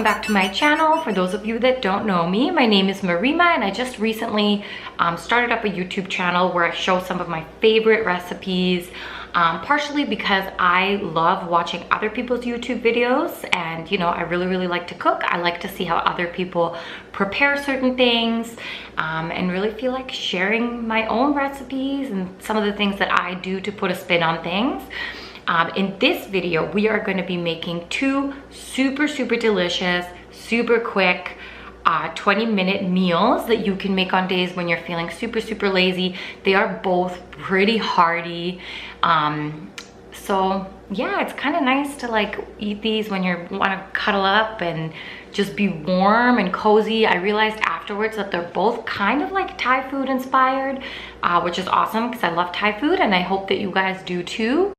welcome back to my channel. For those of you that don't know me, my name is Marima and I just recently started up a YouTube channel where I show some of my favorite recipes, partially because I love watching other people's YouTube videos and you know, I really like to cook. I like to see how other people prepare certain things and really feel like sharing my own recipes and some of the things that I do to put a spin on things. In this video, we are going to be making two super delicious, super quick 20-minute meals that you can make on days when you're feeling super lazy. They are both pretty hearty. So yeah, it's kind of nice to like eat these when you want to cuddle up and just be warm and cozy. I realized afterwards that they're both kind of like Thai food inspired, which is awesome because I love Thai food and I hope that you guys do too.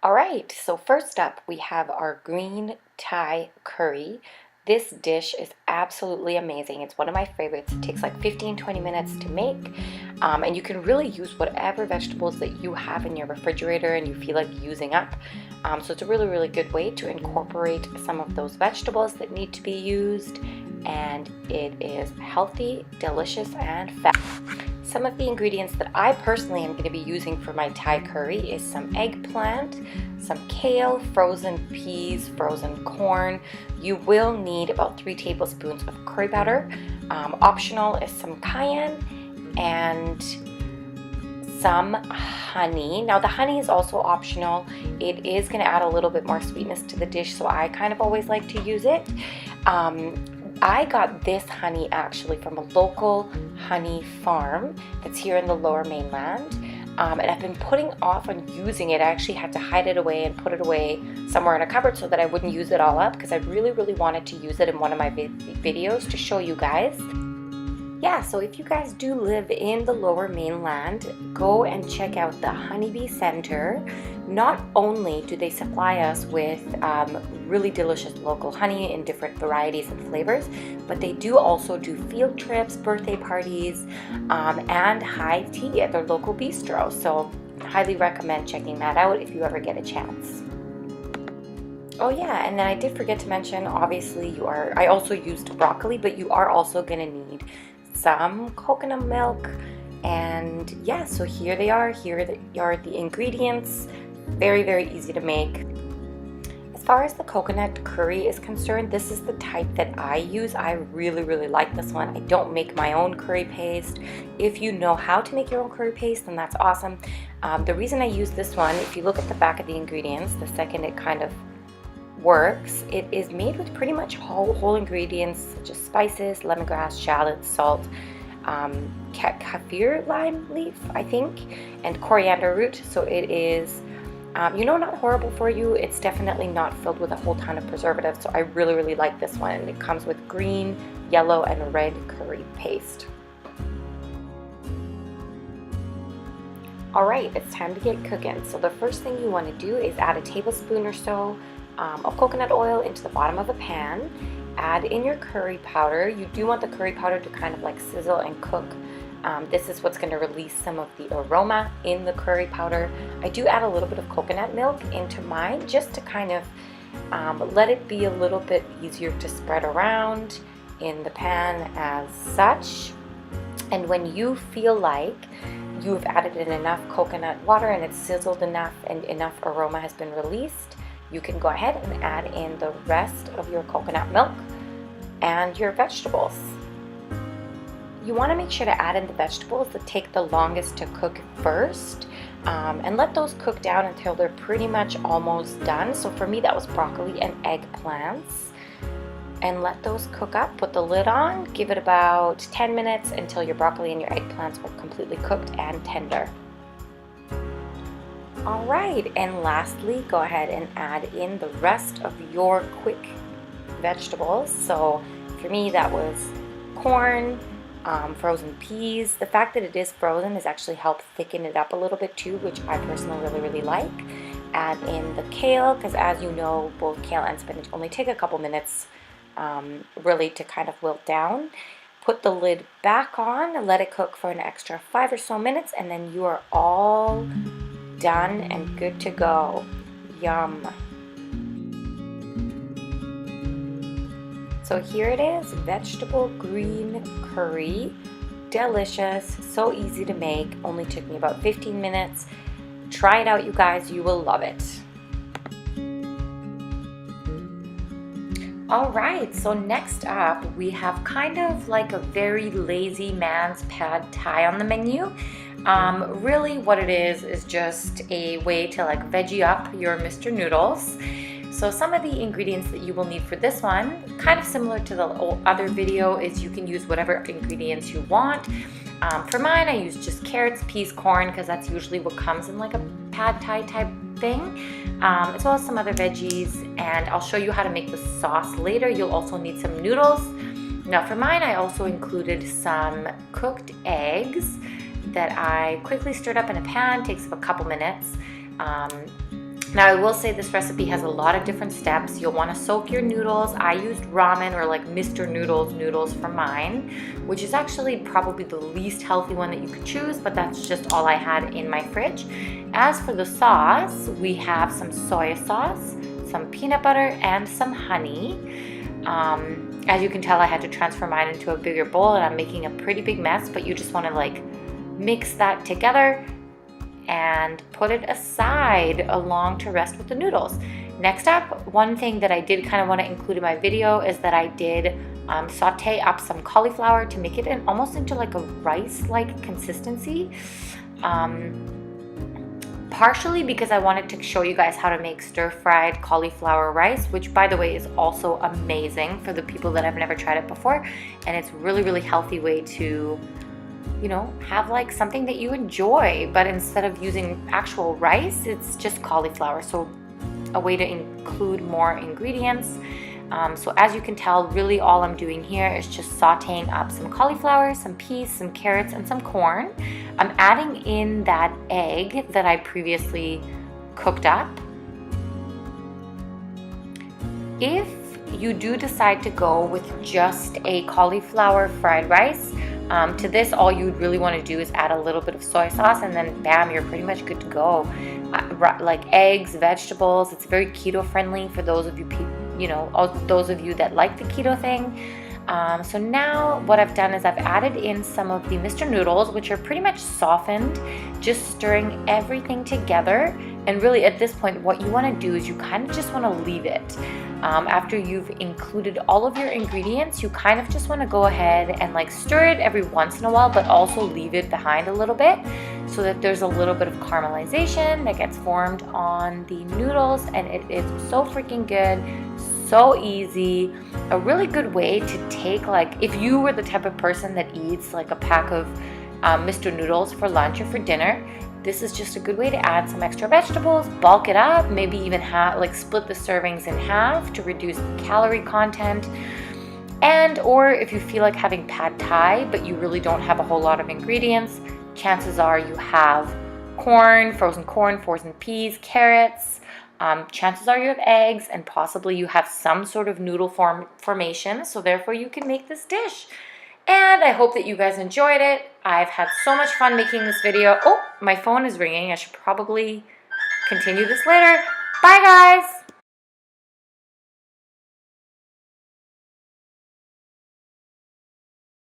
All right, so first up we have our green Thai curry. This dish is absolutely amazing. It's one of my favorites. It takes like 15-20 minutes to make, and you can really use whatever vegetables that you have in your refrigerator and you feel like using up. So it's a really good way to incorporate some of those vegetables that need to be used, and it is healthy, delicious, and fast. Some of the ingredients that I personally am going to be using for my Thai curry is some eggplant, some kale, frozen peas, frozen corn. You will need about 3 tablespoons of curry powder. Optional is some cayenne and some honey. Now the honey is also optional. It is going to add a little bit more sweetness to the dish, so I kind of always like to use it. I got this honey actually from a local honey farm that's here in the Lower Mainland, and I've been putting off on using it. I actually had to hide it away and put it away somewhere in a cupboard so that I wouldn't use it all up, because I really wanted to use it in one of my videos to show you guys. Yeah, so if you guys do live in the Lower Mainland, go and check out the Honeybee Center. Not only do they supply us with really delicious local honey in different varieties and flavors, but they do also do field trips, birthday parties, and high tea at their local bistro. So highly recommend checking that out if you ever get a chance. Oh yeah, and then I did forget to mention, obviously I also used broccoli, but you are also gonna need some coconut milk. And yeah, so here they are. Here are the ingredients. Very easy to make. As far as the coconut curry is concerned, this is the type that I use. I really like this one. I don't make my own curry paste. If you know how to make your own curry paste, then that's awesome. The reason I use this one, if you look at the back of the ingredients, the second it kind of works, it is made with pretty much whole ingredients such as spices, lemongrass, shallots, salt, kaffir lime leaf, I think, and coriander root. So it is not horrible for you. It's definitely not filled with a whole ton of preservatives. So I really like this one, and it comes with green, yellow, and red curry paste. Alright, it's time to get cooking. So the first thing you want to do is add a tablespoon or so of coconut oil into the bottom of a pan. Add in your curry powder. You do want the curry powder to kind of like sizzle and cook. This is what's going to release some of the aroma in the curry powder. I do add a little bit of coconut milk into mine just to kind of let it be a little bit easier to spread around in the pan as such. And when you feel like you've added in enough coconut water and it's sizzled enough and enough aroma has been released, you can go ahead and add in the rest of your coconut milk and your vegetables. You want to make sure to add in the vegetables that take the longest to cook first, and let those cook down until they're pretty much almost done. So for me that was broccoli and eggplants. And let those cook up, put the lid on, give it about 10 minutes until your broccoli and your eggplants are completely cooked and tender. Alright, and lastly, go ahead and add in the rest of your quick vegetables. So for me that was corn, frozen peas. The fact that it is frozen has actually helped thicken it up a little bit too, which I personally really like. Add in the kale, because as you know, both kale and spinach only take a couple minutes really to kind of wilt down. Put the lid back on, let it cook for an extra 5 or so minutes, and then you are all done and good to go. Yum. So here it is, vegetable green curry. Delicious, so easy to make, only took me about 15 minutes. Try it out, you guys, you will love it. All right, so next up we have kind of like a very lazy man's pad thai on the menu. Really what it is just a way to like veggie up your Mr. Noodles. So some of the ingredients that you will need for this one, kind of similar to the other video, is you can use whatever ingredients you want. For mine, I use just carrots, peas, corn, because that's usually what comes in like a pad thai type thing, as well as some other veggies, and I'll show you how to make the sauce later. You'll also need some noodles. Now for mine, I also included some cooked eggs that I quickly stirred up in a pan. Takes a couple minutes. Now I will say this recipe has a lot of different steps. You'll want to soak your noodles. I used ramen or like Mr. Noodles noodles for mine, which is actually probably the least healthy one that you could choose, but that's just all I had in my fridge. As for the sauce, we have some soy sauce, some peanut butter, and some honey. As you can tell, I had to transfer mine into a bigger bowl and I'm making a pretty big mess, but you just want to like mix that together and put it aside along to rest with the noodles. Next up, one thing that I did kind of want to include in my video is that I did saute up some cauliflower to make it almost into like a rice-like consistency. Partially because I wanted to show you guys how to make stir-fried cauliflower rice, which by the way is also amazing for the people that have never tried it before, and it's really healthy way to, you know, have like something that you enjoy, but instead of using actual rice, it's just cauliflower. So a way to include more ingredients. So as you can tell, really all I'm doing here is just sauteing up some cauliflower, some peas, some carrots, and some corn. I'm adding in that egg that I previously cooked up. If you do decide to go with just a cauliflower fried rice, to this, all you would really want to do is add a little bit of soy sauce, and then bam, you're pretty much good to go. Like eggs, vegetables, it's very keto friendly for those of you, those of you that like the keto thing. So now what I've done is I've added in some of the Mr. Noodles, which are pretty much softened, just stirring everything together. And really at this point, what you want to do is you kind of just want to leave it. After you've included all of your ingredients, you kind of just want to go ahead and like stir it every once in a while, but also leave it behind a little bit so that there's a little bit of caramelization that gets formed on the noodles, and it is so freaking good. So easy, a really good way to take, like if you were the type of person that eats like a pack of Mr. Noodles for lunch or for dinner, this is just a good way to add some extra vegetables, bulk it up, maybe even split the servings in half to reduce the calorie content. And or if you feel like having pad thai but you really don't have a whole lot of ingredients, chances are you have frozen peas, carrots. Chances are you have eggs, and possibly you have some sort of noodle formation, so therefore you can make this dish. And I hope that you guys enjoyed it. I've had so much fun making this video. Oh, my phone is ringing. I should probably continue this later. Bye, guys!